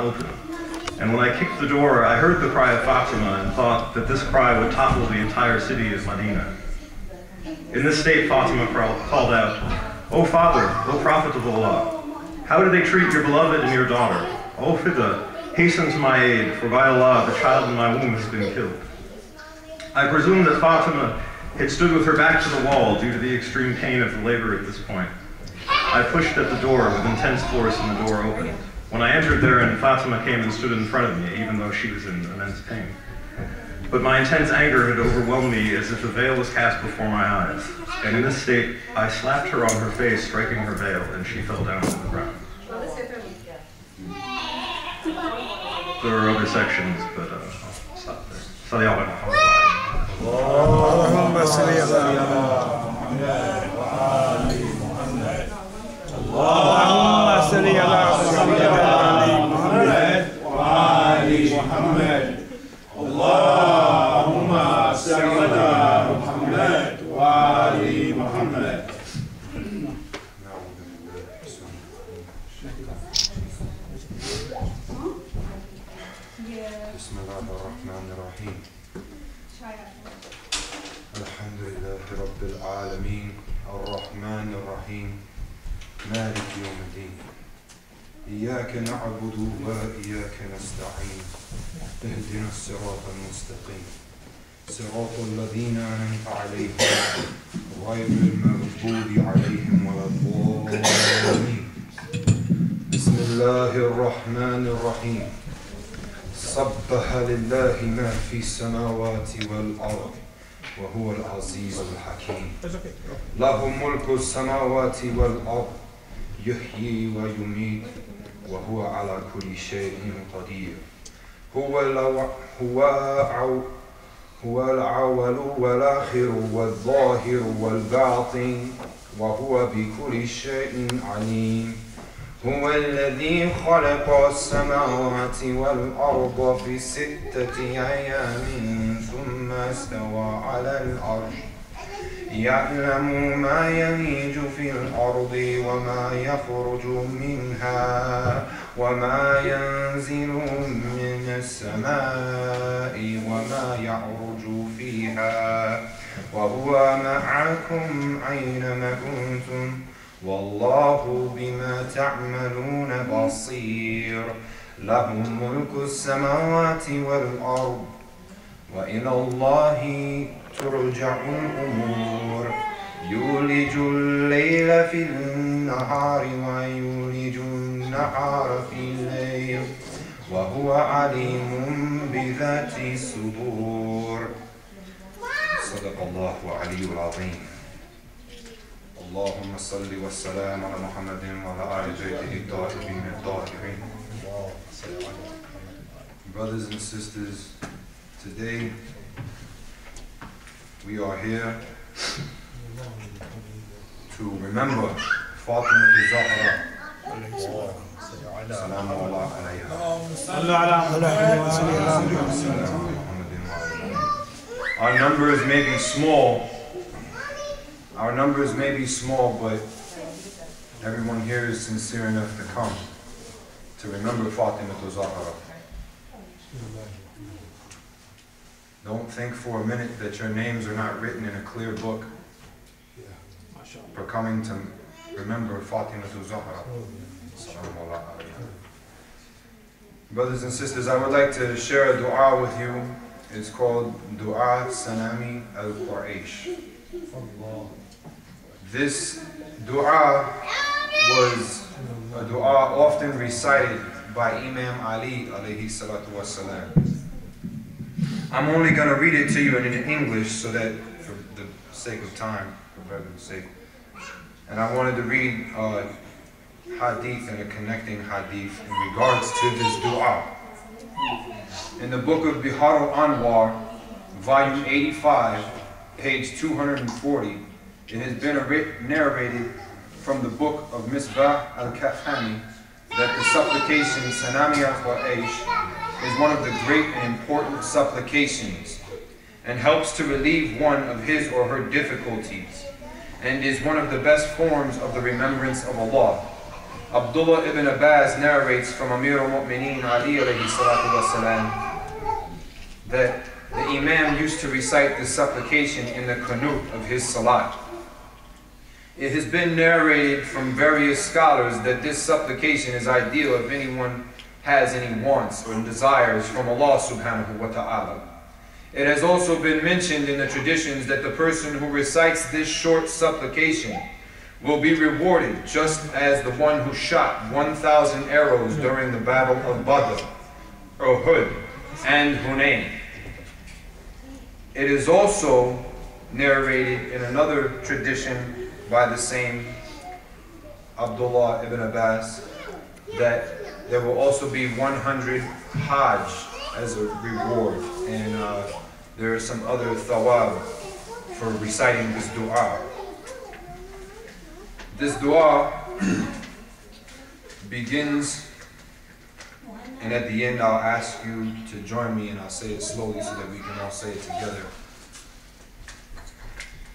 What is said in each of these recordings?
open. And when I kicked the door, I heard the cry of Fatima and thought that this cry would topple the entire city of Medina. In this state, Fatima called out, "O Father, O Prophet of Allah, how do they treat your beloved and your daughter? O Fida, hasten to my aid, for by Allah, the child in my womb has been killed." I presume that Fatima had stood with her back to the wall due to the extreme pain of the labor at this point. I pushed at the door with intense force and the door opened. When I entered therein, Fatima came and stood in front of me, even though she was in immense pain. But my intense anger had overwhelmed me as if a veil was cast before my eyes. And in this state, I slapped her on her face, striking her veil, and she fell down to the ground. There are other sections, but I'll stop there. Sallallahu alaihi wasallam. اللهم صل على محمد وآل محمد. اللهم صل على محمد وآل محمد. اللهم صل على محمد وآل محمد. بسم الله الرحمن الرحيم. الحمد لله رب العالمين الرحمن الرحيم مالك يوم الدين. إياك نعبد وإياك نستعين. اهدنا الصراط المستقيم صراط الذين أنعمت عليهم غير المغضوب عليهم ولا الضالين. بسم الله الرحمن الرحيم. سبح لله ما في السماوات والأرض وهو العزيز الحكيم. له ملك السماوات والأرض يحيي ويميت وهو على كل شيء قدير. هو الأول والآخر والظاهر والباطن وهو بكل شيء عليم. هو الذي خلق السماوات والأرض في 6 أيام ثم استوى على العرش يعلم ما يلج في الأرض وما يخرج منها وما ينزل من السماء وما يعرج فيها وهو معكم أينما كنتم والله بما تعملون بصير. له ملك السماوات والأرض وإلى الله ترجع الأمور. يولج الليل في النهار ويولج النهار في الليل وهو عليم بذات الصدور. صدق الله العلي العظيم. اللهم صل والسلام على محمد وعلى آل بيته الطاهرين الطاهرين. Brothers and sisters, today we are here to remember Fatimah Az Zahra. Salamu alayha. Our numbers may be small. Our numbers may be small, but everyone here is sincere enough to come to remember Fatimah Az Zahra. Don't think for a minute that your names are not written in a clear book for coming to remember Fatimah Az Zahra. Brothers and sisters, I would like to share a dua with you. It's called Dua Sanami al-Quraysh. This dua was a dua often recited by Imam Ali alayhi salatu wasalam. I'm only going to read it to you in English so that for the sake of time, for brevity's sake. And I wanted to read a hadith and a connecting hadith in regards to this dua. In the book of Bihar al-Anwar, volume 85, page 240, it has been narrated from the book of Misbah al-Kafani that the supplication Sanami al-Quraysh is one of the great and important supplications and helps to relieve one of his or her difficulties and is one of the best forms of the remembrance of Allah. Abdullah ibn Abbas narrates from Amir al-Mu'mineen Ali alayhi salatu wasalam that the Imam used to recite this supplication in the qunut of his salat. It has been narrated from various scholars that this supplication is ideal if anyone has any wants or desires from Allah subhanahu wa ta'ala. It has also been mentioned in the traditions that the person who recites this short supplication will be rewarded just as the one who shot 1,000 arrows during the battle of Badr, Uhud, and Hunayn. It is also narrated in another tradition by the same Abdullah ibn Abbas that there will also be 100 Hajj as a reward, and there are some other thawab for reciting this dua. This dua begins, and at the end I'll ask you to join me and I'll say it slowly so that we can all say it together.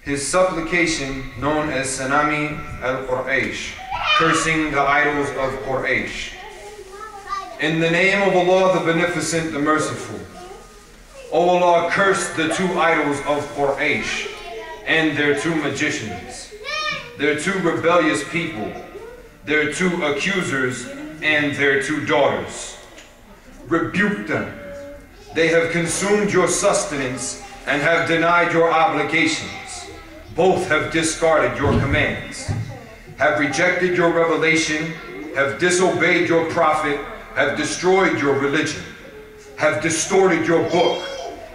His supplication, known as Sanami al-Quraysh, cursing the idols of Quraysh. In the name of Allah, the Beneficent, the Merciful. O Allah, curse the two idols of Quraysh and their two magicians, their two rebellious people, their two accusers, and their two daughters. Rebuke them. They have consumed your sustenance and have denied your obligations. Both have discarded your commands, have rejected your revelation, have disobeyed your prophet, have destroyed your religion, have distorted your book,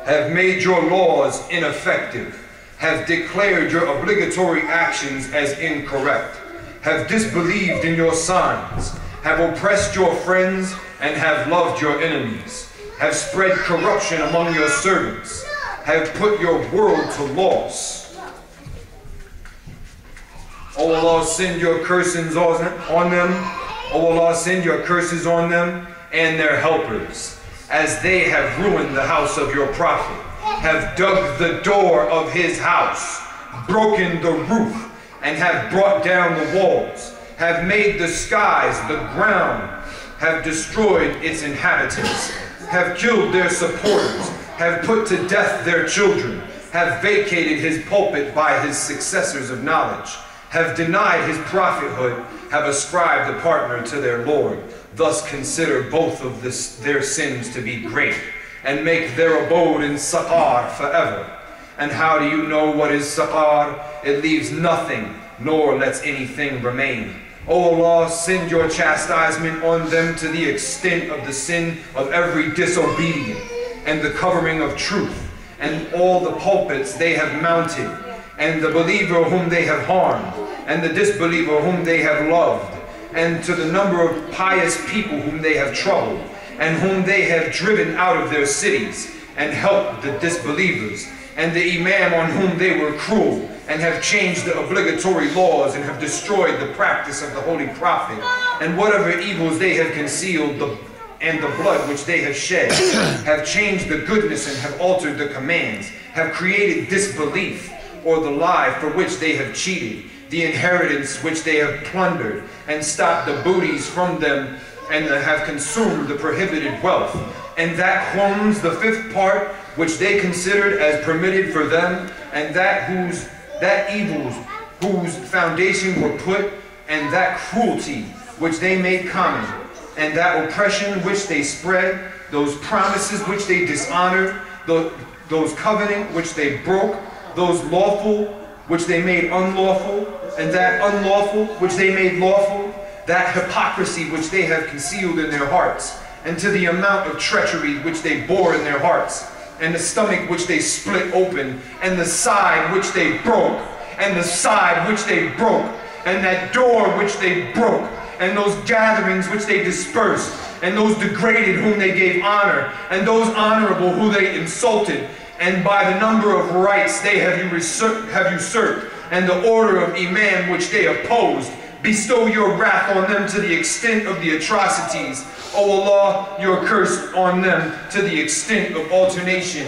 have made your laws ineffective, have declared your obligatory actions as incorrect, have disbelieved in your signs, have oppressed your friends, and have loved your enemies, have spread corruption among your servants, have put your world to loss. O Allah, send your curses on them. O Allah, send your curses on them and their helpers, as they have ruined the house of your prophet, have dug the door of his house, broken the roof, and have brought down the walls, have made the skies, the ground, have destroyed its inhabitants, have killed their supporters, have put to death their children, have vacated his pulpit by his successors of knowledge, have denied his prophethood, have ascribed a partner to their Lord, thus consider both of their sins to be great, and make their abode in Saqar forever. And how do you know what is Saqar? It leaves nothing, nor lets anything remain. O Allah, send your chastisement on them to the extent of the sin of every disobedient, and the covering of truth, and all the pulpits they have mounted, and the believer whom they have harmed, and the disbeliever whom they have loved, and to the number of pious people whom they have troubled, and whom they have driven out of their cities, and helped the disbelievers, and the Imam on whom they were cruel, and have changed the obligatory laws, and have destroyed the practice of the Holy Prophet, and whatever evils they have concealed, and the blood which they have shed, have changed the goodness and have altered the commands, have created disbelief, or the lie for which they have cheated, the inheritance which they have plundered, and stopped the booties from them, and have consumed the prohibited wealth, and that khums, the fifth part, which they considered as permitted for them, and that evils whose foundation were put, and that cruelty which they made common, and that oppression which they spread, those promises which they dishonored, those covenant which they broke, those lawful which they made unlawful, and that unlawful which they made lawful, that hypocrisy which they have concealed in their hearts, and to the amount of treachery which they bore in their hearts, and the stomach which they split open, and the side which they broke, and the side which they broke, and that door which they broke, and those gatherings which they dispersed, and those degraded whom they gave honor, and those honorable who they insulted, and by the number of rights they have usurped, and the order of Imam which they opposed, bestow your wrath on them to the extent of the atrocities. O Allah, your curse on them to the extent of alternation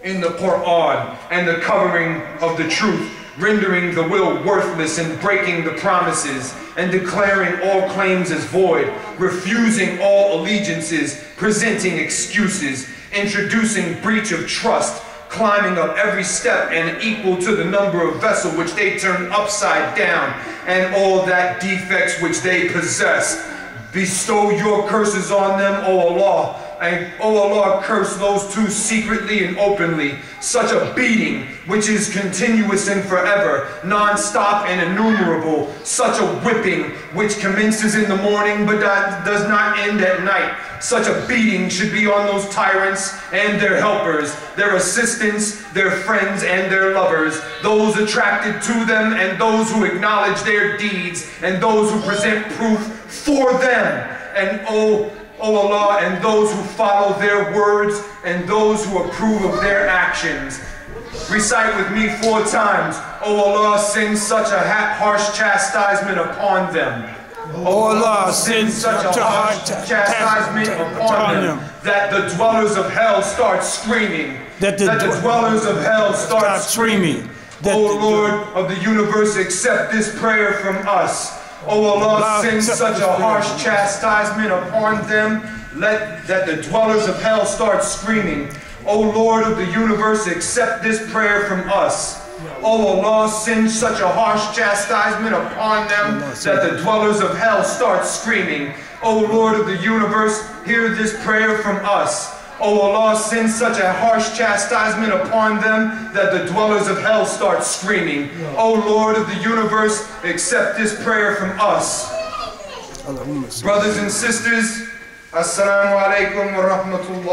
in the Quran, and the covering of the truth rendering the will worthless and breaking the promises, and declaring all claims as void, refusing all allegiances, presenting excuses, introducing breach of trust, climbing up every step and equal to the number of vessel which they turn upside down, and all that defects which they possess. Bestow your curses on them, O Allah, and O Allah, curse those two secretly and openly. Such a beating which is continuous and forever, non-stop and innumerable. Such a whipping which commences in the morning but does not end at night. Such a beating should be on those tyrants and their helpers, their assistants, their friends and their lovers, those attracted to them and those who acknowledge their deeds, and those who present proof for them. And O Allah, and those who follow their words, and those who approve of their actions. Recite with me 4 times. O Allah, send such a harsh chastisement upon them. O Allah, send such a harsh chastisement upon them that the dwellers of hell start screaming. That the dwellers of hell start screaming. O Lord of the universe, accept this prayer from us. O Allah, send such a harsh chastisement upon them that the dwellers of hell start screaming. O Lord of the universe, accept this prayer from us. O Allah, send such a harsh chastisement upon them that the dwellers of hell start screaming. O Lord of the universe, hear this prayer from us. O Allah, send such a harsh chastisement upon them that the dwellers of hell start screaming. O Lord of the universe, accept this prayer from us. Brothers and sisters, Assalamu alaikum wa rahmatullahi wa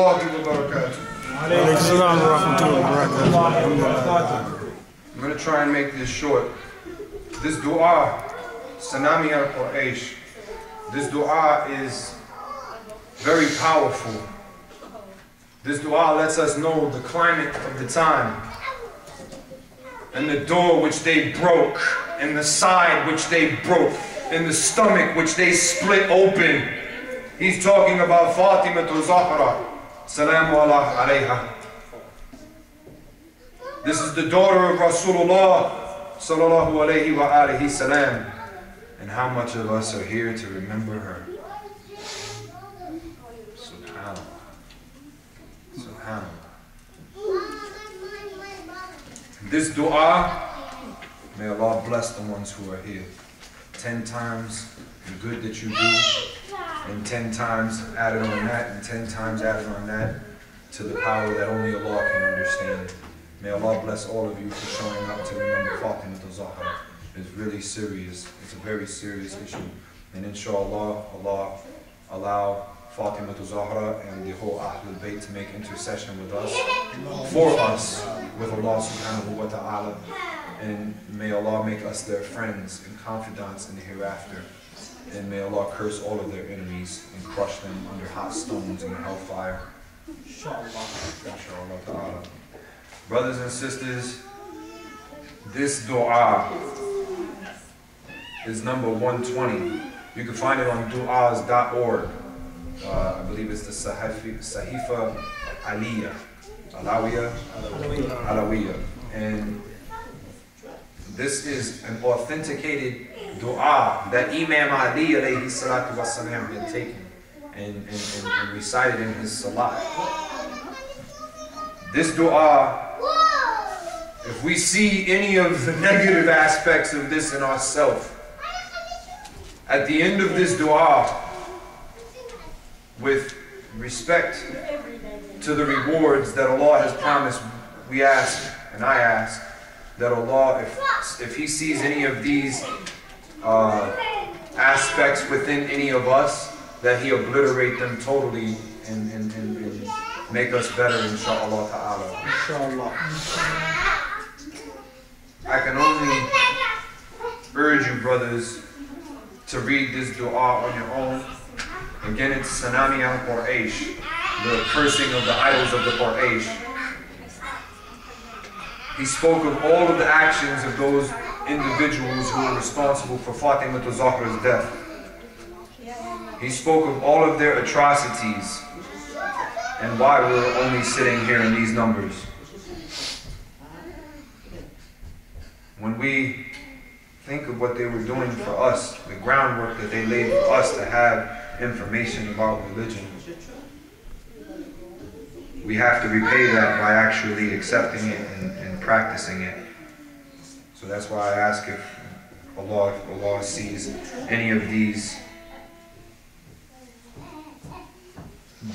barakatuh. I'm going to try and make this short. This dua, Sanami al-Quraysh, this dua is very powerful. This dua lets us know the climate of the time, and the door which they broke, and the side which they broke, and the stomach which they split open. He's talking about Fatimah Az Zahra, salamu Allah alayha. This is the daughter of Rasulullah sallallahu alayhi wa alihi salam. And how much of us are here to remember her? Subhanallah. This dua, may Allah bless the ones who are here. 10 times the good that you do, and 10 times added on that, and 10 times added on that, to the power that only Allah can understand. May Allah bless all of you for showing up to remember Fatimah Az Zahra. It's really serious. It's a very serious issue. And inshallah, Allah allow Fatimah Az Zahra and the whole Ahlul Bayt to make intercession with us, for us, with Allah subhanahu wa ta'ala. And may Allah make us their friends and confidants in the hereafter. And may Allah curse all of their enemies and crush them under hot stones in hellfire. Inshallah ta'ala. Brothers and sisters, this dua is number 120. You can find it on du'as.org. I believe it's the Sahifa Alawiyah. And this is an authenticated dua that Imam Ali alayhi salatu wasalam had taken and recited in his salat. This dua, if we see any of the negative aspects of this in ourselves, at the end of this dua, with respect to the rewards that Allah has promised, we ask, and I ask, that Allah, if He sees any of these aspects within any of us, that He obliterate them totally and make us better, inshaAllah ta'ala. Inshallah. I can only urge you, brothers, to read this dua on your own. Again, it's Sanami al-Quraysh, the cursing of the idols of the Quraysh. He spoke of all of the actions of those individuals who were responsible for Fatimah Az Zahra's death. He spoke of all of their atrocities and why we're only sitting here in these numbers. when we think of what they were doing for us, the groundwork that they laid for us to have information about religion, we have to repay that by actually accepting it and practicing it. So that's why I ask if Allah sees any of these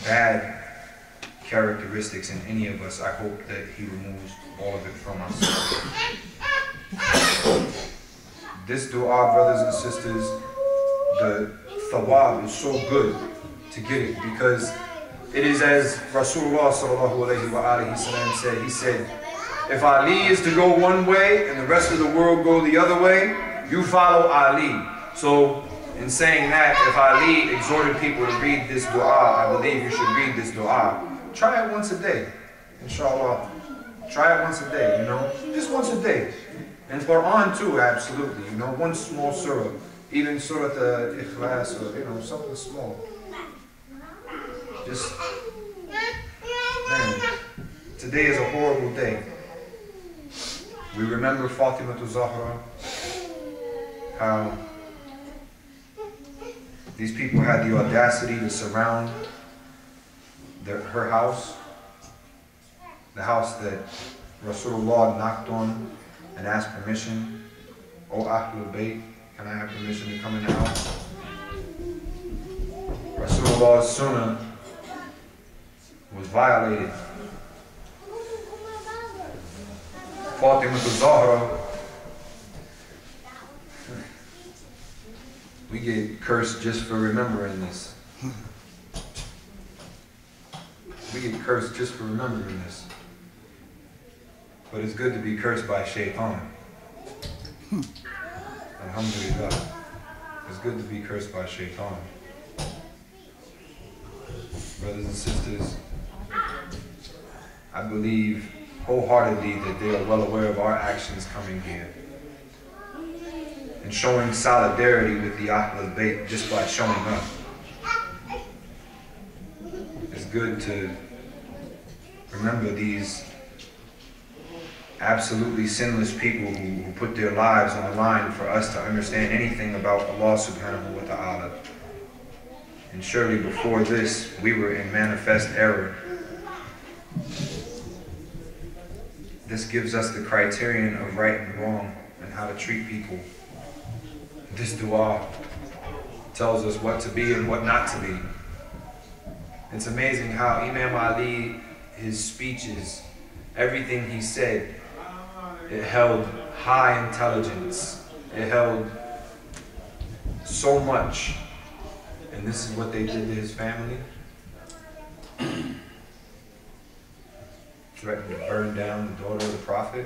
bad characteristics in any of us. I hope that He removes all of it from us. This dua, brothers and sisters, the thawab is so good to get it, because it is as Rasulullah sallallahu alayhi wa said. He said, if Ali is to go one way and the rest of the world go the other way, you follow Ali. So in saying that, if Ali exhorted people to read this dua, I believe you should read this dua. Try it once a day, inshallah. Try it once a day, you know, just once a day. And Quran too, absolutely, you know, one small surah, even Surah Ikhlas, or, you know, something small. Just, man, today is a horrible day. We remember Fatimah Az Zahra, how these people had the audacity to surround her house, the house that Rasulullah knocked on and asked permission. "O Ahlul Bayt, can I have permission to come in the house?" Rasulullah's sunnah was violated. Fatimah Az Zahra, we get cursed just for remembering this. We get cursed just for remembering this. But it's good to be cursed by shaitan. Alhamdulillah. It's good to be cursed by shaitan. Brothers and sisters, I believe wholeheartedly that they are well aware of our actions coming here and showing solidarity with the Ahlul Bayt just by showing up. It's good to remember these absolutely sinless people who put their lives on the line for us to understand anything about Allah subhanahu wa ta'ala. And surely before this, we were in manifest error. This gives us the criterion of right and wrong and how to treat people. This dua tells us what to be and what not to be. It's amazing how Imam Ali, his speeches, everything he said, it held high intelligence. It held so much. And this is what they did to his family. Threatened to burn down the daughter of the Prophet.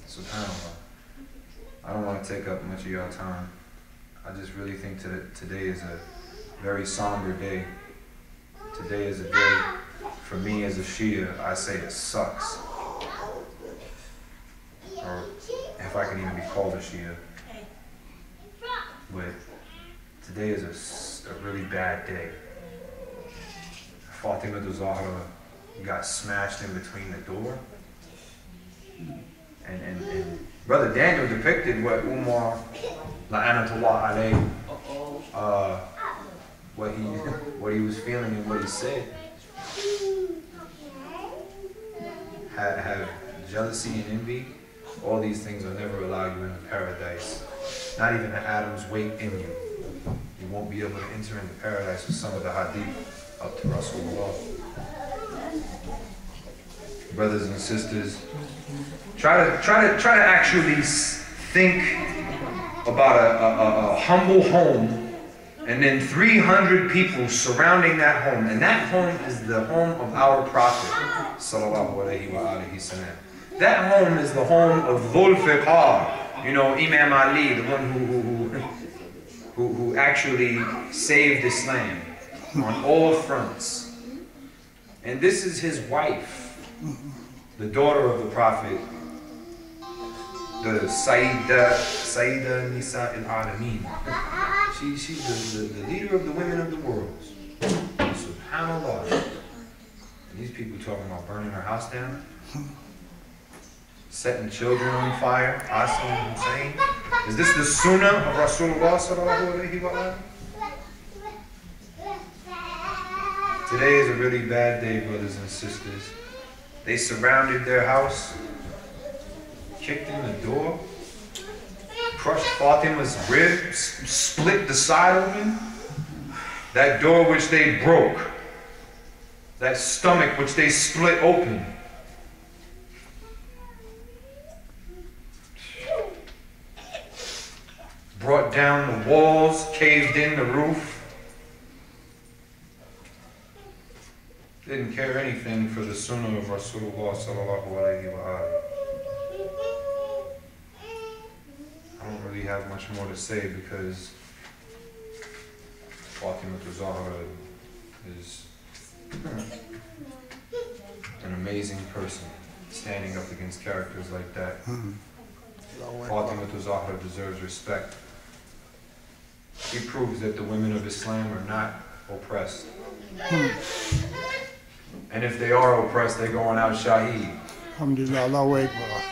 SubhanAllah. I don't want to take up much of your time. I just really think that today is a very somber day. Today is a day, for me as a Shia, I say it sucks. Or if I can even be called a Shia. But today is a really bad day. Fatimah Az Zahra got smashed in between the door. And Brother Daniel depicted what Umar, la'anatullah alayh, what he was feeling and what he said. Have jealousy and envy. All these things will never allow you into paradise. Not even an atom's weight in you. You won't be able to enter into paradise with some of the hadith up to Rasulullah. Brothers and sisters, try to actually think about a humble home, and then 300 people surrounding that home, and that home is the home of our Prophet sallallahu alaihi wasallam. That home is the home of Dhul Fiqar, you know, Imam Ali, the one who actually saved Islam on all fronts. And this is his wife, the daughter of the Prophet, the Sayyida Nisa al-Alameen. She's the leader of the women of the world. SubhanAllah. And these people talking about burning her house down. setting children on fire, Hassan and Hussein. Is this the sunnah of Rasulullah sallallahu alayhi wa sallam? Today is a really bad day, brothers and sisters. They surrounded their house, kicked in the door, crushed Fatima's ribs, split the side open. That door which they broke, that stomach which they split open. Brought down the walls, caved in the roof. Didn't care anything for the sunnah of Rasulullah sallallahu alayhi wa alihi. I don't really have much more to say because Fatimah Az Zahra is an amazing person, standing up against characters like that. Fatimah Az Zahra deserves respect. He proves that the women of Islam are not oppressed. And if they are oppressed, they're going out shaheed. Alhamdulillah, Allahu Akbar.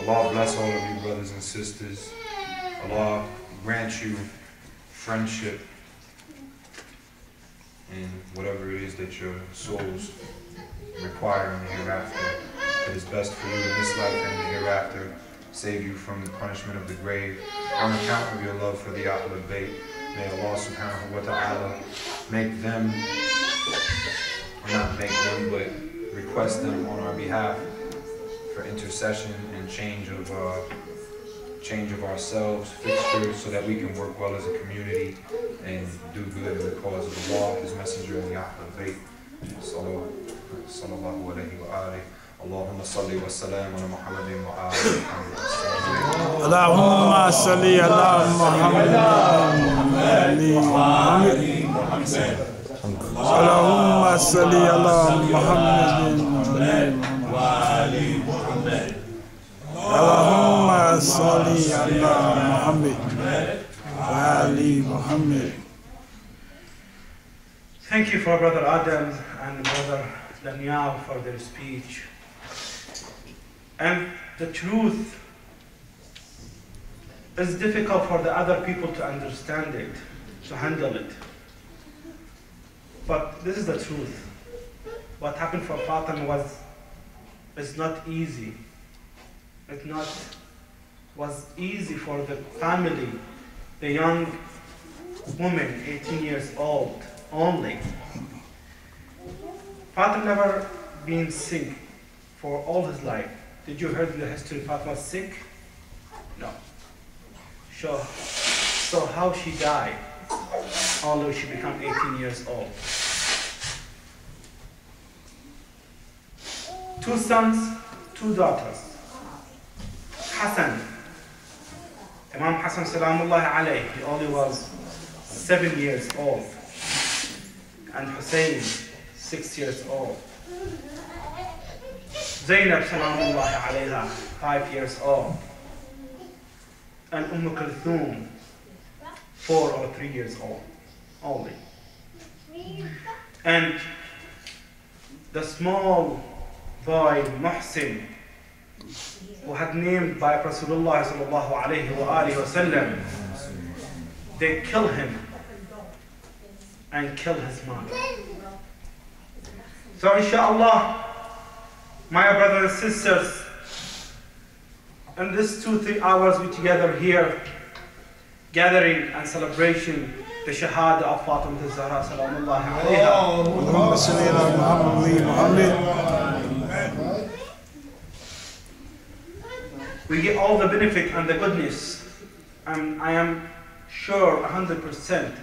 Allah bless all of you brothers and sisters. Allah grant you friendship in whatever it is that your souls require in the hereafter. It is best for you in this life and the hereafter. Save you from the punishment of the grave. On account of your love for the Ahl al-Bayt, may Allah subhanahu wa ta'ala make them, or not make them, but request them on our behalf for intercession and change of ourselves, fixtures, so that we can work well as a community and do good in the cause of Allah, His Messenger, and the Ahl al-Bayt. Sallallahu alayhi wa alihi. اللهم صل وسلم على محمد وآل محمد. اللهم صل على محمد وآل محمد. اللهم صل على محمد وآل محمد. اللهم صل على محمد وآل محمد. Thank you for Brother Adam and Brother Daniel for their speech. And the truth is difficult for the other people to understand it, to handle it. But this is the truth. What happened for Fatima is not easy. It was easy for the family, the young woman, 18 years old only. Fatima never been sick for all his life. Did you hear the history Fatima was sick? No. So how she died, although she became 18 years old. 2 sons, 2 daughters. Hassan, Imam Hassan Salamullahi alayhi, he only was 7 years old. And Hussein, 6 years old. Zainab Salamullahi alayha, 5 years old. And Kulthum, 4 or 3 years old only. And the small boy Muhsin, who had named by Rasulullah sallallahu alayhi wa alihi wasallam, they kill him and kill his mother. So inshallah, my brothers and sisters, in this 2-3 hours we together here, gathering and celebration the Shahada of Fatimah Az Zahra salamullahi alayha. We get all the benefit and the goodness, and I am sure 100%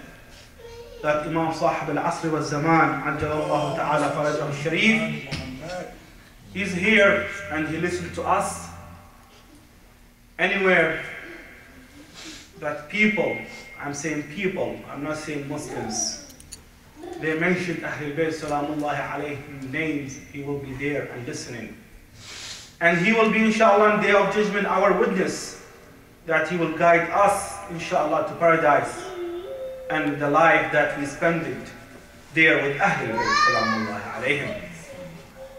that Imam Sahib al-Asr wa Zaman, Ajjalallahu ta'ala farajahu al-Sharif, he's here and he listens to us. Anywhere that people, I'm saying people, I'm not saying Muslims, they mentioned Ahlul Bayt Salamullahi alayhim names, he will be there and listening. And he will be, inshallah, on the day of judgment, our witness, that he will guide us, inshallah, to paradise and the life that we spend it there with Ahlul Bayt Salamullahi alayhim.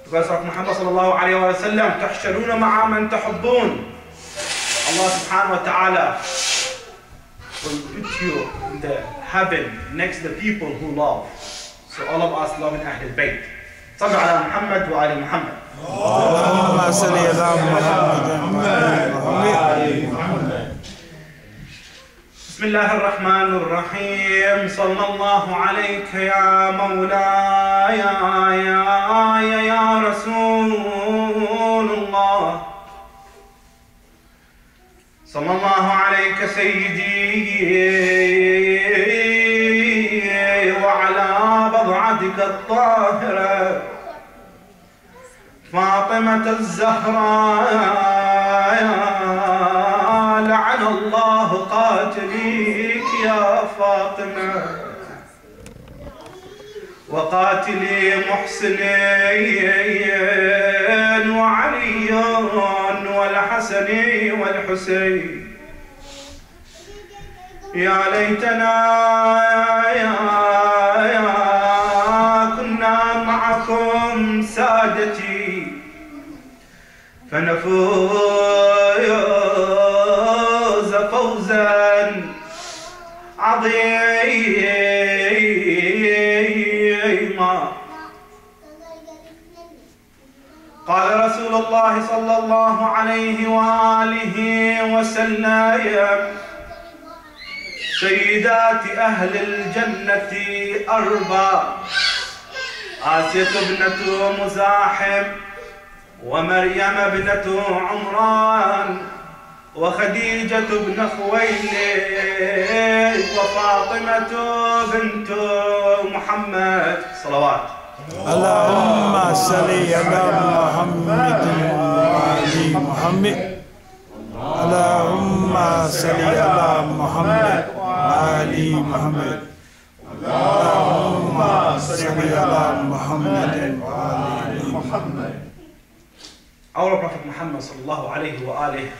Because of Muhammad sallallahu alayhi wa sallam, تحشرون مع من تحبون. Allah subhanahu wa ta'ala will put you in the heaven next to the people who love. So all of us love in Ahl al-Bayt. صلوا على محمد وآل محمد. اللهم صل على محمد. بسم الله الرحمن الرحيم. صلى الله عليك يا مولاي يا رسول الله. صلى الله عليك سيدي وعلى بضعتك الطاهرة فاطمة الزهراء. لعن الله قاتليك يا فاطمة وقاتلي محسنين وعلي والحسن والحسين. يا ليتنا كنا معكم سادتي فنفوز فوزا عظيما. قال رسول الله صلى الله عليه وآله وسلم: سيدات أهل الجنة أربع: آسية ابنة مزاحم ومريم ابنة عمران وخديجة بن خويلد وفاطمة بنت محمد. صلوات. اللهم صل على محمد وآل محمد. اللهم صل على محمد وآل محمد. اللهم صل على محمد وآل محمد. Our Prophet Muhammad sallallahu alayhi wa alayhi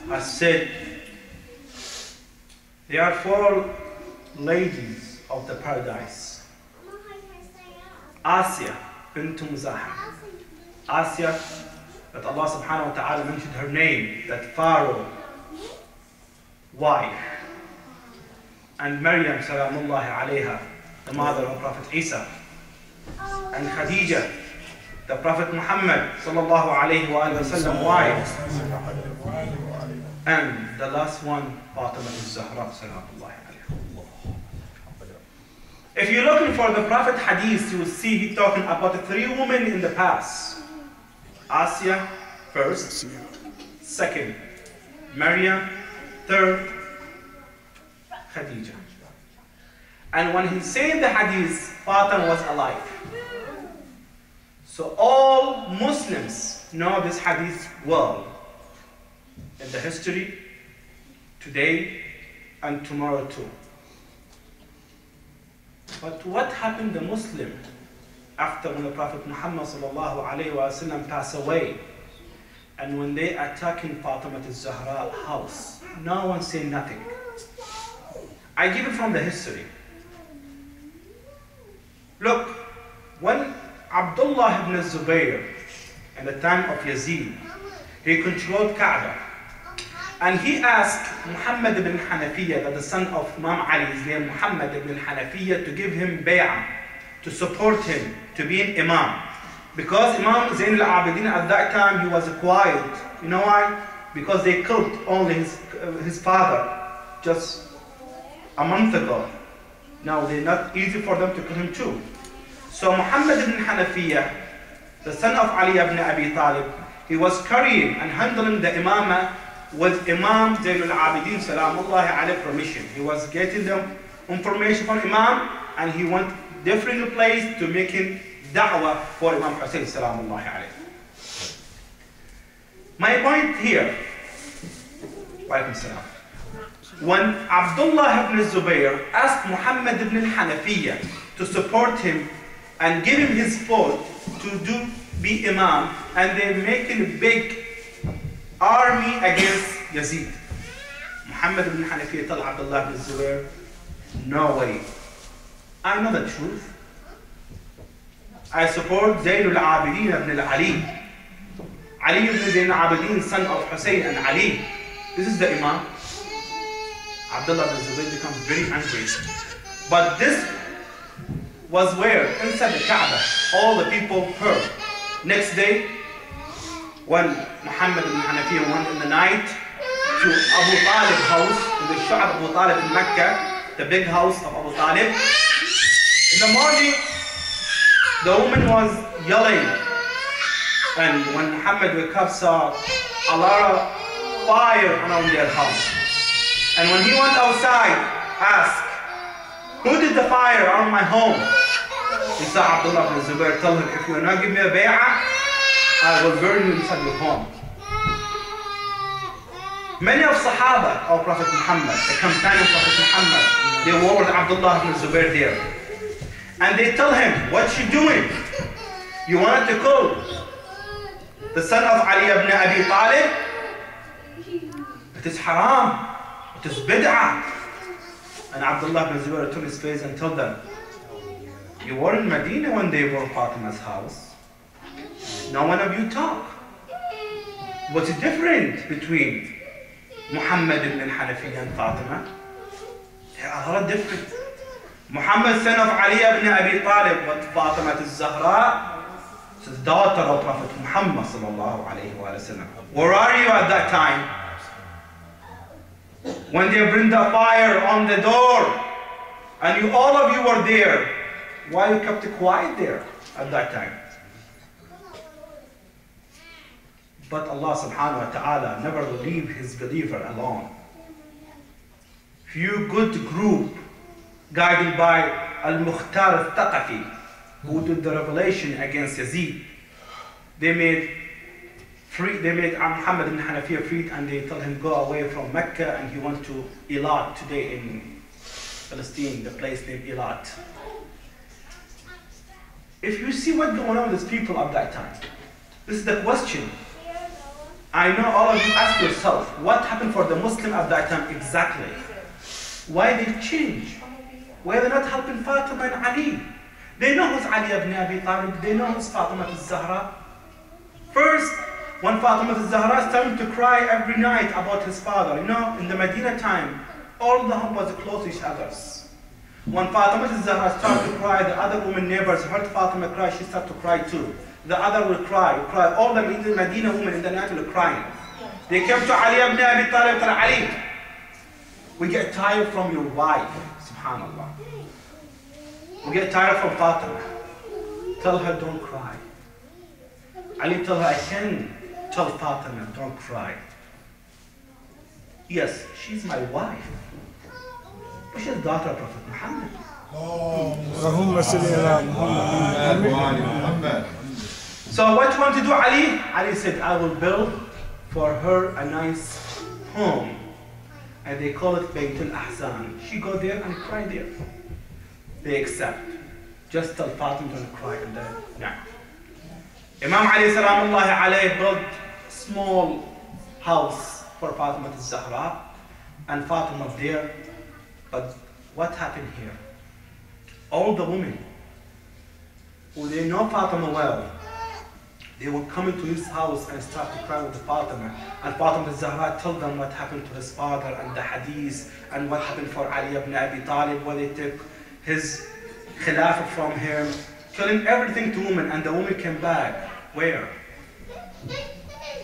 has said, there are 4 ladies of the paradise. Asya bint Muzahim. Asya, that Allah subhanahu wa ta'ala mentioned her name, that Pharaoh wife. And Maryam salamullahi alayha, the mother of Prophet Isa. And Khadija, the Prophet Muhammad sallallahu alayhi wa sallam wife. And the last one, Fatimah Az Zahra salamullahi alayha. If you're looking for the Prophet hadith, you will see he talking about the 3 women in the past. Asya first, second Maryam, third Khadija. And when he said the hadith, Fatima was alive. So all Muslims know this hadith well, in the history, today and tomorrow too. But what happened to Muslim after when the Prophet Muhammad sallallahu alayhi wa sallam passed away, and when they attacking Fatimah Az Zahra house? No one said nothing. I give it from the history. Look, when Abdullah ibn Zubayr, in the time of Yazid, he controlled Kaaba, and he asked Muhammad ibn Hanafiya, that the son of Imam Ali, his name Muhammad ibn Hanafiya, to give him bay'ah, to support him, to be an imam. Because Imam Zain al-Abidin at that time, he was quiet. You know why? Because they killed only his father just a month ago. Now they're not easy for them to kill him too. So Muhammad ibn Hanafiya, the son of Ali ibn Abi Talib, he was carrying and handling the imamah with Imam Zain al-Abidin salamullahi alayhi permission. He was getting them information from Imam, and he went different place to making da'wah for Imam Hussein salamullahi alayhi. My point here, when Abdullah ibn Zubayr asked Muhammad ibn Hanafiya to support him and give him his vote to be imam, and they're making a big army against Yazid, Muhammad ibn Hanafiya told Abdullah ibn Zubayr, no way. I know the truth. I support Zayn al-Abidin ibn Ali. Ali ibn Zayn al-Abidin, son of Hussein and Ali. This is the Imam. Abdullah ibn Zubayr becomes very angry. But this was where? Inside the Kaaba. All the people heard. Next day, when Muhammad ibn Hanafiya went in the night to Abu Talib's house, in the Shu'ab Abu Talib in Mecca, the big house of Abu Talib, in the morning, the woman was yelling. And when Muhammad woke up, saw a lot of fire around their house. And when he went outside, asked, who did the fire on my home? He saw Abdullah ibn Zubayr tell him, if you will not give me a bay'ah, I will burn you inside your home. Many of Sahaba of Prophet Muhammad, the companion of Prophet Muhammad, they were with Abdullah ibn Zubayr there. And they tell him, what you doing? You wanted to kill the son of Ali ibn Abi Talib? It is haram. It is bid'ah. And Abdullah ibn Zubayr took his face and told them, you were in Medina when they were Fatima's house. No one of you talk. What's the difference between Muhammad ibn Hanafiya and Fatima? There are a lot of difference. Muhammad, son of Ali ibn Abi Talib, but Fatimah Az Zahra, the daughter of Prophet Muhammad sallallahu alayhi wa sallam. Where are you at that time? When they bring the fire on the door, and you, all of you were there, why you kept quiet there at that time? But Allah subhanahu wa ta'ala never will leave his believer alone. Few good group guided by Al-Mukhtar al-Thaqafi, who did the revelation against Yazid, they made Muhammad ibn Hanafiya freed, and they told him go away from Mecca, and he went to Eilat today in Palestine, the place named Eilat. If you see what's going on with these people at that time, this is the question. I know all of you ask yourself, what happened for the Muslim at that time exactly? Why they change? Why they're not helping Fatima and Ali? They know who's Ali ibn Abi Talib, they know who's Fatimah Az Zahra. First, when Fatimah Az Zahra started to cry every night about his father, you know, in the Medina time, all the home was close to each other. When Fatimah Az Zahra started to cry, the other women neighbors heard Fatima cry, she started to cry too. The other will cry. All the Medina women in the night will cry. They came to Ali ibn Abi Talib, tell Ali, we get tired from your wife, subhanallah. We get tired from Fatima. Tell her don't cry. Ali tell her, I can tell Fatima don't cry. Yes, she's my wife. But she's the daughter of Prophet Muhammad. So what you want to do, Ali? Ali said, I will build for her a nice home. And they call it Baytul Ahzan. She go there and cry there. They accept. Just tell Fatima don't cry and then, no. Imam Ali salamullahi alayhi built a small house for Fatima Az Zahra. And Fatima there. But what happened here? All the women who they know Fatima well, they would come into his house and start to cry with Fatima. And Fatima Az Zahra told them what happened to his father and the hadith and what happened for Ali ibn Abi Talib, where they took his khilafah from him, telling everything to women. And the women came back, where?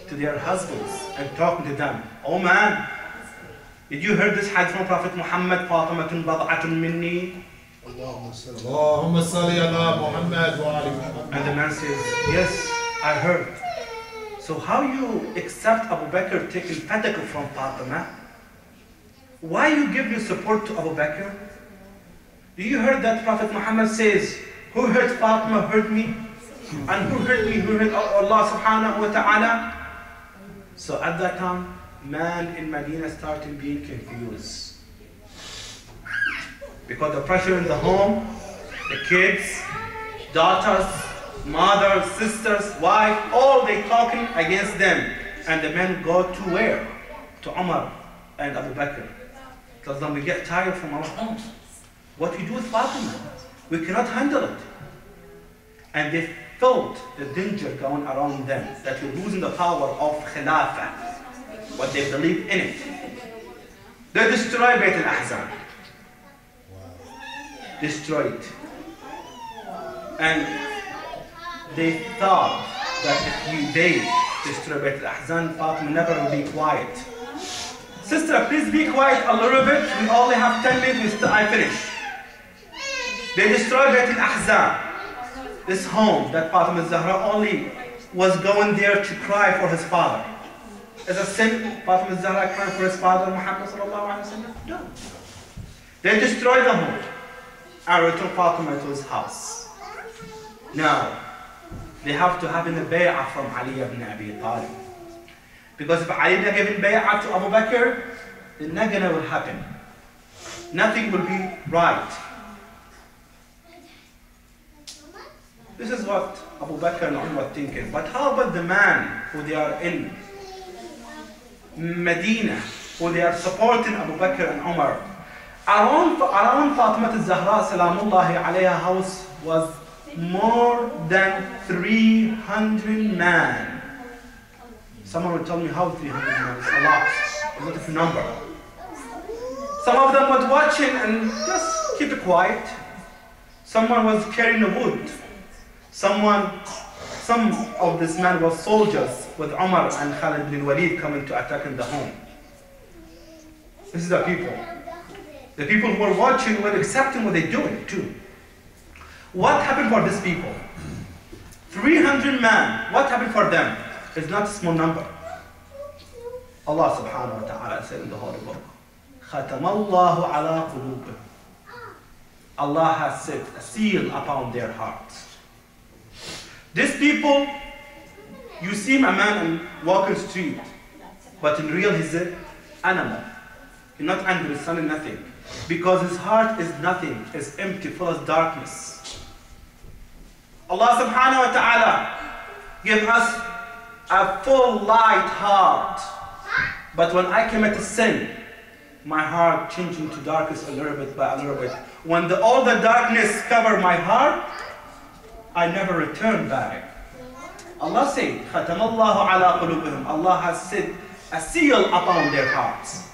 To their husbands and talking to them. Oh man, did you hear this hadith from Prophet Muhammad? Fatimatun bad'atun minni. Allahumma salli ala Muhammad wa ali Muhammad. And the man says, yes, I heard. So how you accept Abu Bakr taking fatwa from Fatima? Why you give your support to Abu Bakr? Do you heard that Prophet Muhammad says, who hurt Fatima hurt me? And who hurt me, who hurt Allah subhanahu wa ta'ala? So at that time, man in Medina started being confused. Because the pressure in the home, the kids, daughters, mothers, sisters, wife, all they talking against them. And the men go to where? To Umar and Abu Bakr. Tells them, we get tired from our homes. What we do with Fatima, we cannot handle it. And they felt the danger going around them, that you're losing the power of Khilafah, what they believe in it. They destroyed Bayt al-Ahzan. Destroyed. And they thought that if they destroy Bayt al-Ahzan, Fatima never will be quiet. Sister, please be quiet a little bit. We only have 10 minutes till I finish. They destroyed Bayt al-Ahzan. This home that Fatimah Az Zahra only was going there to cry for his father. Is a sin Fatimah Az Zahra crying for his father, Muhammad sallallahu alaihi wasallam? No. They destroyed the home and returned Fatima to his house. Now, they have to have a bay'ah from Ali ibn Abi Talib. Because if Ali didn't give bay'ah to Abu Bakr, then nothing will happen. Nothing will be right. This is what Abu Bakr and Umar were thinking. But how about the man who they are in Medina, who they are supporting Abu Bakr and Umar? Around Fatimah Az Zahra salamullahi alayha house was more than 300 men. Someone will tell me how 300 men is a lot. A lot of number. Some of them was watching and just keep it quiet. Someone was carrying the wood. Some of these men were soldiers with Umar and Khalid bin Walid coming to attack in the home. This is the people. The people who were watching were accepting what they're doing too. What happened for these people? 300 men. What happened for them? It's not a small number. Allah subhanahu wa ta'ala said in the Holy Book, خَتَمَ اللَّهُ عَلَىٰ قُلُوبِهِمْ. Allah has set a seal upon their hearts. These people, you see a man walking the street, but in real he's an animal. He's not angry, son, nothing. Because his heart is nothing, it's empty, full of darkness. Allah subhanahu wa ta'ala give us a full light heart. But when I commit a sin, my heart changing to darkness a little bit by a little bit. When all the darkness cover my heart, I never return back. Allah said, خَتَمَ اللَّهُ عَلَىٰ قُلُوبِهِمْ. Allah has set a seal upon their hearts.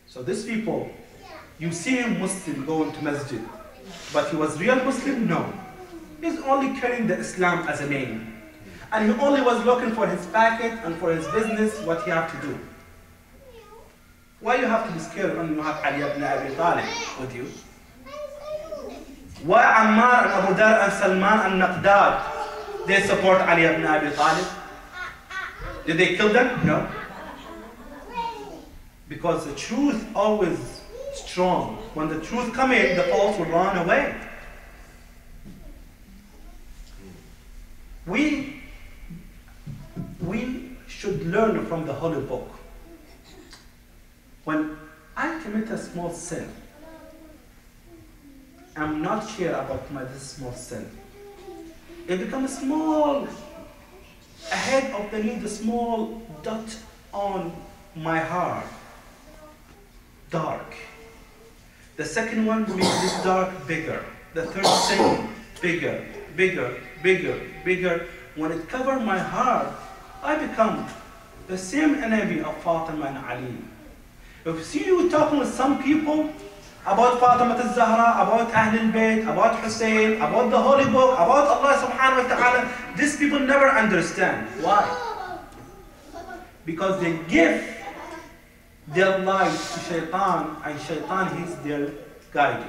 So these people, you see him Muslim going to masjid, but he was real Muslim? No. He's only carrying the Islam as a name. And he only was looking for his packet and for his business, what he have to do. Why you have to be scared when you have Ali ibn Abi Talib with you? Why Ammar and Abu Dar and Salman and Naqdad, they support Ali ibn Abi Talib? Did they kill them? No. Because the truth always strong. When the truth comes in, the false will run away. We should learn from the Holy Book. When I commit a small sin, I'm not sure about this small sin. It becomes small, ahead of the need, a small dot on my heart. Dark. The second one will be this dark bigger. The third sin, bigger, bigger, bigger, bigger. When it covers my heart, I become the same enemy of Fatima and Ali. If you see you talking with some people about Fatimah Az Zahra, about Ahlul Bayt, about Hussein, about the Holy Book, about Allah subhanahu wa ta'ala, these people never understand. Why? Because they give their life to Shaitan, and Shaitan is their guide.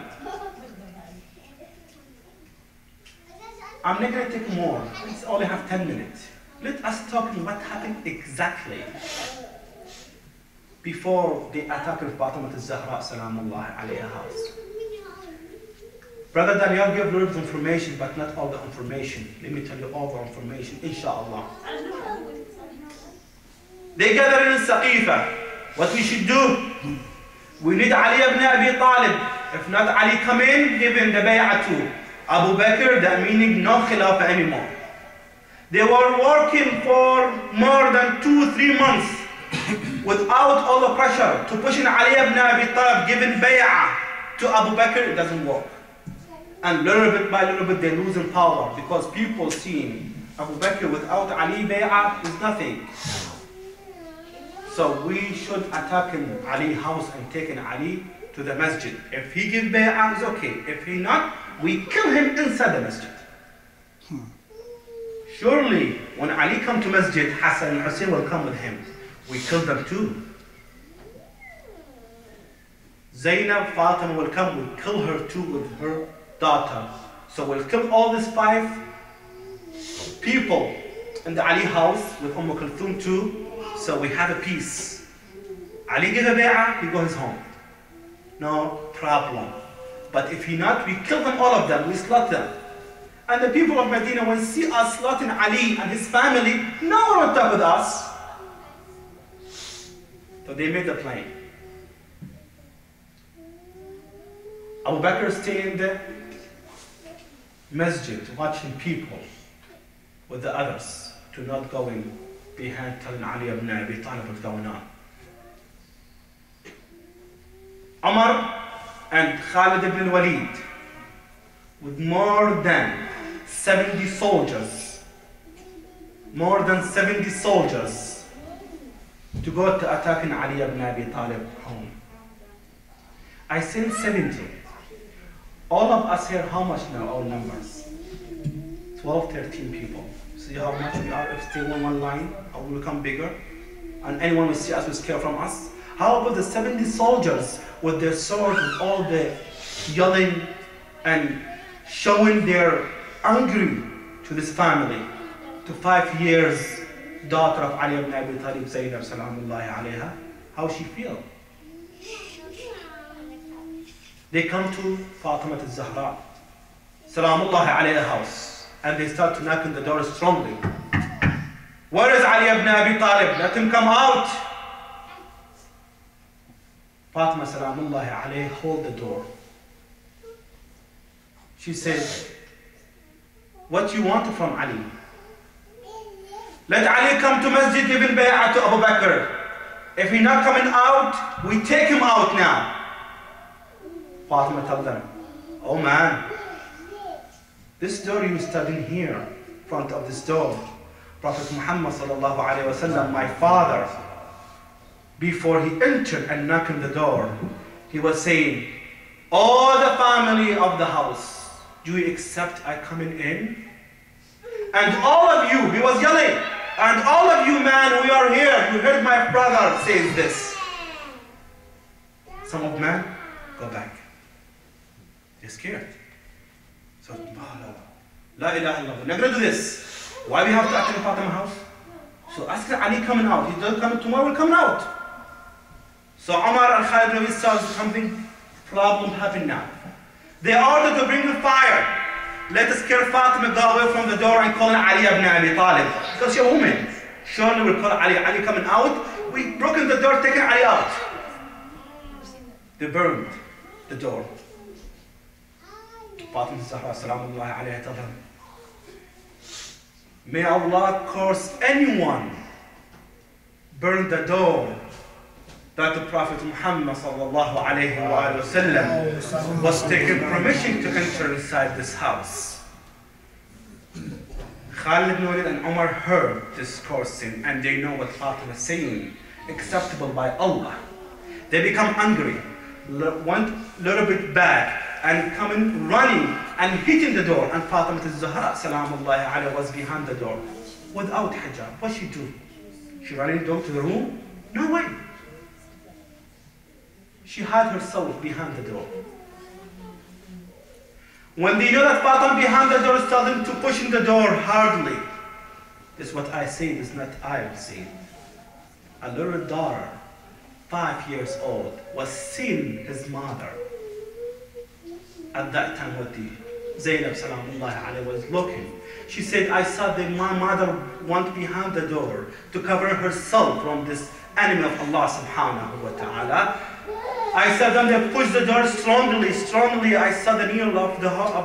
I'm not going to take more. Let's only have 10 minutes. Let us talk about what happened exactly before they attacked Fatimah Az Zahra salamullahi alayha house. Brother Daniel gave a little information, but not all the information. Let me tell you all the information, inshallah. They gathered in Saqifa. What we should do? We need Ali ibn Abi Talib. If not Ali come in, give him the bay'ah to Abu Bakr, that meaning no khilafah anymore. They were working for more than 2-3 months without all the pressure to pushing Ali ibn Abi Talib, giving bay'ah to Abu Bakr. It doesn't work. And little bit by little bit, they're losing power because people seeing Abu Bakr without Ali bay'ah is nothing. So we should attack Ali's house and take Ali to the masjid. If he gives bay'ah, it's okay. If he not, we kill him inside the masjid. Surely, when Ali come to masjid, Hassan and Hussein will come with him. We kill them too. Zainab, Fatima will come, we kill her too with her daughter. So we'll kill all these 5 people in the Ali house with Kulthum too. So we have a peace. Ali give a bay'ah, he goes home. No problem. But if he not, we kill them, all of them, we slaughter them. And the people of Medina, when see us slaughtering Ali and his family, no one will talk with us. So they made the plan. Abu Bakr stayed in the masjid watching people with the others to not go in behind telling Ali ibn Abi Talib what's going on. Umar and Khalid ibn Walid with more than 70 soldiers, to go to attack Ali ibn Abi Talib home. I said 70. All of us here, how much now, our numbers? 12, 13 people. See how much we are if stay on one line, how we become bigger? And anyone will see us will scare from us. How about the 70 soldiers with their swords, with all the yelling and showing their angry to this family, to 5 years daughter of Ali ibn Abi Talib, Zainab salamullahi alayha, how she feel? They come to Fatimah Az Zahra, salamullahi alayha house, and they start to knock on the door strongly. Where is Ali ibn Abi Talib? Let him come out. Fatimah salamullahi alayha hold the door. She said, what you want from Ali? Let Ali come to masjid, giving bay'ah to Abu Bakr. If he's not coming out, we take him out now. Fatima told them, oh man, this door you studying here, in front of this door, Prophet Muhammad sallallahu alayhi wa sallam, my father, before he entered and knocked on the door, he was saying, all the family of the house, do you accept I coming in? And all of you, he was yelling, and all of you man, we are here, you heard my brother say this. Some of men, go back. They're scared. So, la ilaha illallah, we're not going to do this. Why we have to attack Fatima house? So ask Ali coming out. He doesn't come tomorrow, will come out. So Umar and Khalid saw something problem happen now. They ordered to bring the fire. Let us scare Fatima, go away from the door and call Ali ibn Abi Talib. Because you're a woman. Surely we'll call Ali. Ali coming out. We broken the door, taking Ali out. They burned the door. Fatimah Az Zahra salamullahi alayha told him, may Allah curse anyone burn the door that the Prophet Muhammad sallallahu alayhi wa sallam was taking permission to enter inside this house. Khalid ibn Walid and Umar heard this cursing and they know what Fatima is saying, acceptable by Allah. They become angry, went a little bit back and coming running and hitting the door, and Fatimah Az Zahra salamullahi alayha was behind the door without hijab. What she do? She ran into the room? No way. She hid herself behind the door. When they know that Fatima behind the door is telling to push in the door hardly. This is what I say, this is not I will say. A little daughter, 5 years old, was seeing his mother. At that time, what the Zainab salamullahi alayha was looking. She said, I saw that my mother went behind the door to cover herself from this enemy of Allah subhanahu wa ta'ala. I saw them, they pushed the door strongly. I saw the needle of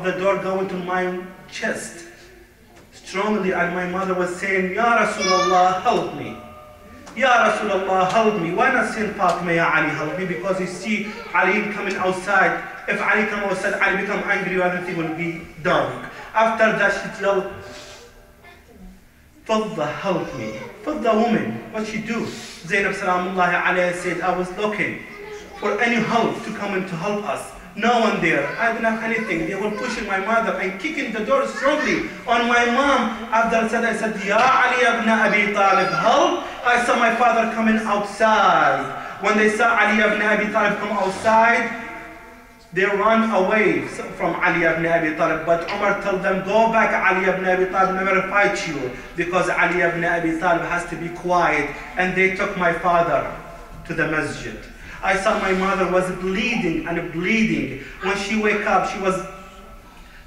the door go into my chest. Strongly, and my mother was saying, Ya Rasulullah, help me. Ya Rasulullah, help me. Why not send Fatima, Ya Ali, help me? Because you see Ali coming outside. If Ali come outside, Ali become angry, everything will be dark. After that, she yelled, Fadda, help me. Fadda woman, what she do? Zainab Salamullahi alayha said, I was looking for any help to come in to help us. No one there. I didn't have anything. They were pushing my mother and kicking the door strongly on my mom. After that, I said, Ya Ali ibn Abi Talib, help. I saw my father coming outside. When they saw Ali ibn Abi Talib come outside, they run away from Ali ibn Abi Talib. But Umar told them, go back, Ali ibn Abi Talib never fight you. Because Ali ibn Abi Talib has to be quiet. And they took my father to the masjid. I saw my mother was bleeding and bleeding. When she wake up, she was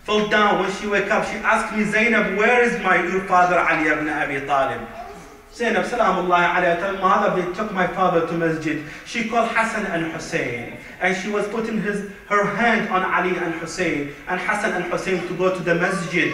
fell down. When she wake up, she asked me, Zainab, where is your father Ali ibn Abi Talib? Zainab, salamullahi alayha, mother, they took my father to masjid. She called Hassan and Hussein. And she was putting her hand on Ali and Hussein. And Hassan and Hussein to go to the masjid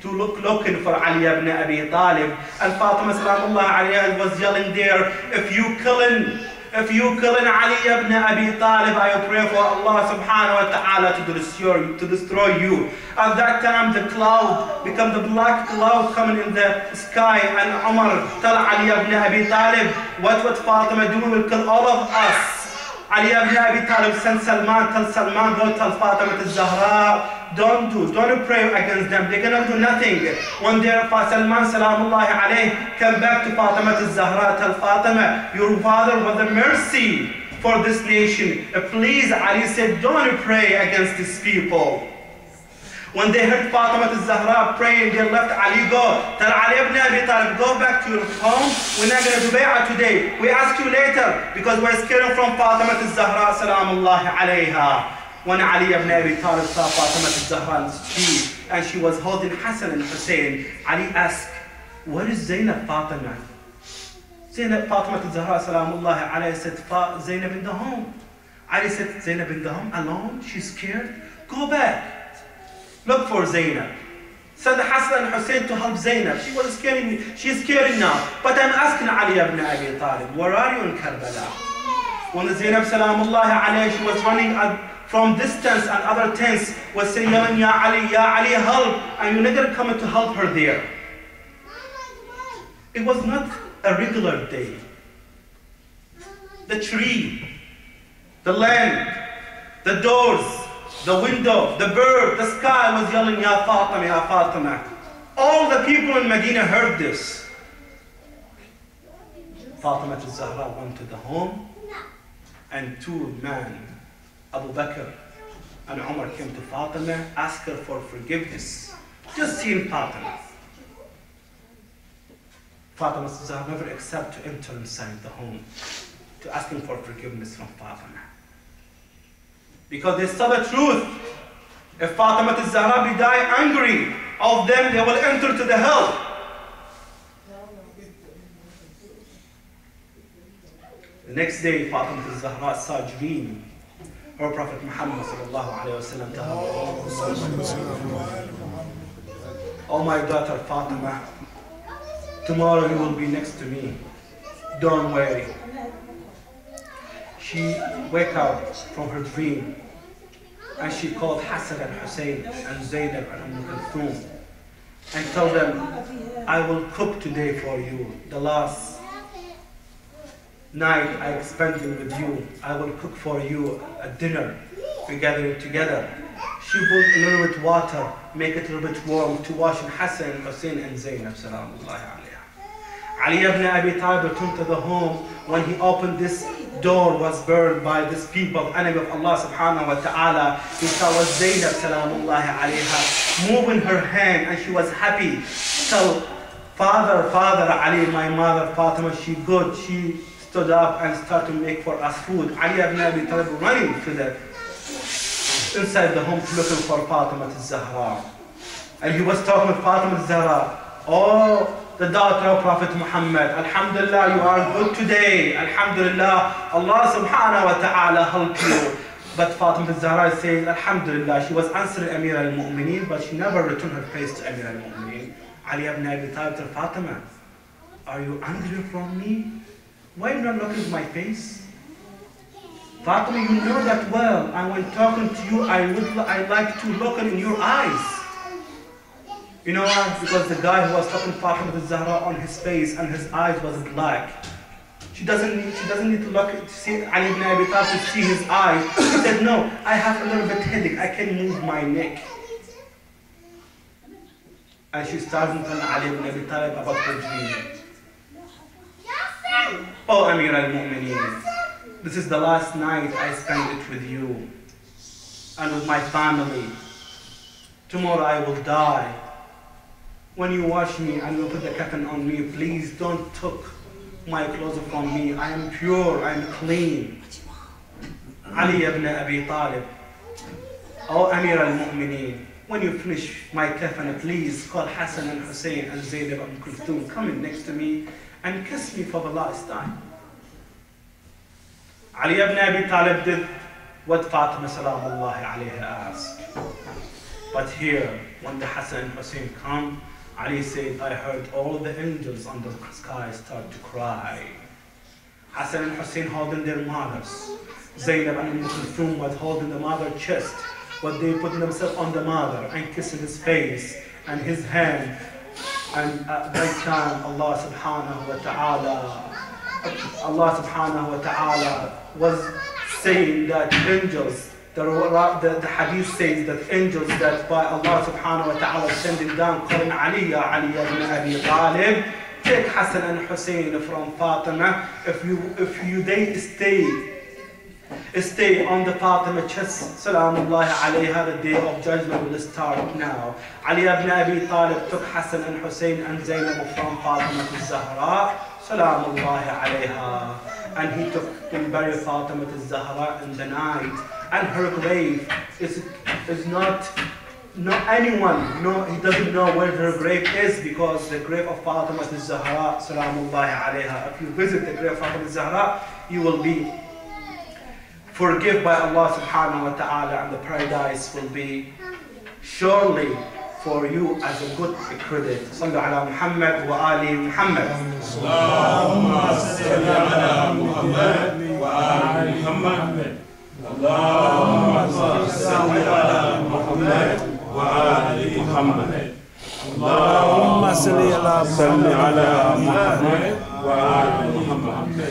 to looking for Ali ibn Abi Talib. And Fatima, salamullahi alayha, was yelling there, if you killing Ali ibn Abi Talib, I pray for Allah subhanahu wa ta'ala to destroy you. At that time, the cloud become the black cloud coming in the sky, and Umar tell Ali ibn Abi Talib, what Fatima do? We will kill all of us. Ali ibn Abi Talib sent Salman, tell Salman, go tell Fatimah Az Zahra, don't pray against them, they're gonna do nothing. One day Salman salamullahi alayhi came back to Fatimah Az Zahra, tell Fatima, your father was a mercy for this nation. Please, Ali said, don't pray against these people. When they heard Fatimah Az Zahra praying, they left Ali go. Tell Ali ibn Abi Talib, go back to your home. We're not going to do bay'ah today. We ask you later because we're scared from Fatimah Az Zahra salamullahi alayha. When Ali ibn Abi Talib saw Fatimah Az Zahra on the street and she was holding Hassan and Hussein, Ali asked, where is Zainab, Fatima? Fatimah Az Zahra salamullahi alayha said, Zainab in the home. Ali said, Zainab in the home alone? She's scared? Go back. Look for Zainab. Send Hassan and Hussein to help Zainab. She was scaring me. She's scared now. But I'm asking Ali ibn Abi Talib, where are you in Karbala? When Zainab salamullahi alayhi, she was running from distance and other tents was saying, Ya Ali, help. And you never come to help her there. It was not a regular day. The tree, the land, the doors, the window, the bird, the sky was yelling, Ya Fatima, Ya Fatima. All the people in Medina heard this. Fatima Az Zahra went to the home, and two men, Abu Bakr and Umar, came to Fatima, asked her for forgiveness. Just seeing Fatima. Fatima Az Zahra never accepted to enter inside the home to asking for forgiveness from Fatima. Because they saw the truth. If Fatima Az Zahra be die angry of them, they will enter to the hell. The next day, Fatima Az Zahra saw a dream. Her Prophet Muhammad sallallahu alayhi wa sallam told her, oh my daughter Fatima, tomorrow you will be next to me. Don't worry. She woke up from her dream and she called Hassan and Hussein and Zainab and Kulthum and told them, I will cook today for you. The last night I spent with you, I will cook for you a dinner. We gather it together. She put a little bit water, make it a little bit warm to wash Hassan, Hussein and Zainab salamullahi alayha. Ali ibn Abi Talib returned to the home. When he opened this door, was burned by this people, enemy of Allah subhanahu wa ta'ala. He saw was Zainab salamullahi alayha moving her hand, and she was happy. So, Father Ali, my mother Fatima, she good. She stood up and started to make for us food. Ali ibn Abi Talib running to the inside the home looking for Fatimah Az Zahra. And he was talking with Fatimah Az Zahra. Oh, the daughter of Prophet Muhammad, Alhamdulillah, you are good today. Alhamdulillah, Allah subhanahu wa ta'ala help you. But Fatimah Az Zahra says, Alhamdulillah, she was answering Amir al-Mu'mineen, but she never returned her face to Amir al-Mu'mineen. Ali ibn Abi Talib told Fatima, are you angry from me? Why are you not looking at my face? Fatima, you know that well. And when talking to you, I like to look in your eyes. You know why? Because the guy who was talking to Fatimah Az Zahra on his face and his eyes was black. She doesn't need to look to see Ali ibn Abi Talib to see his eyes. She said, no, I have a little bit headache. I can move my neck. And she started telling Ali ibn Abi Talib about her dream. Oh, Amir al-Mu'mineen, this is the last night I spend it with you and with my family. Tomorrow I will die. When you wash me and you put the kafan on me, please don't take my clothes from me. I am pure, I am clean. Ali ibn Abi Talib, oh Amir al-Mu'mineen, when you finish my kafan, please call Hassan and Hussein and Zaynab and Kulthum coming next to me and kiss me for the last time. Ali ibn Abi Talib did what Fatima salamullahi alayha asked. But here, when the Hassan and Hussein come, Ali said, I heard all the angels on the sky start to cry. Hassan and Hussein holding their mothers. Zaynab and Kulthum was holding the mother's chest, but they put themselves on the mother and kissing his face and his hand. And at that time, Allah subhanahu wa ta'ala was saying that angels, the hadith says that angels that by Allah subhanahu wa ta'ala sending down, calling Ali, ya Ali ibn Abi Talib, take Hassan and Hussein from Fatima. If they stay on the Fatima chest, salamullahi alayha, the day of judgment will start now. Ali ibn Abi Talib took Hassan and Hussein and Zaynab from Fatimah Az Zahra, salamullahi alayha, and he took and buried Fatimah Az Zahra in the night. And her grave is not anyone, he doesn't know where her grave is, because the grave of Fatimah Az Zahra, salamullahi alayha, if you visit the grave of Fatimah Az Zahra, you will be forgiven by Allah subhanahu wa ta'ala, and the paradise will be surely for you as a good credit. Sallu ala Muhammad wa ali Muhammad. Allahumma salli ala Muhammad wa ali Muhammad. Allahumma salli ala Muhammad wa ali Muhammad. Allahumma salli ala Muhammad wa ali Muhammad.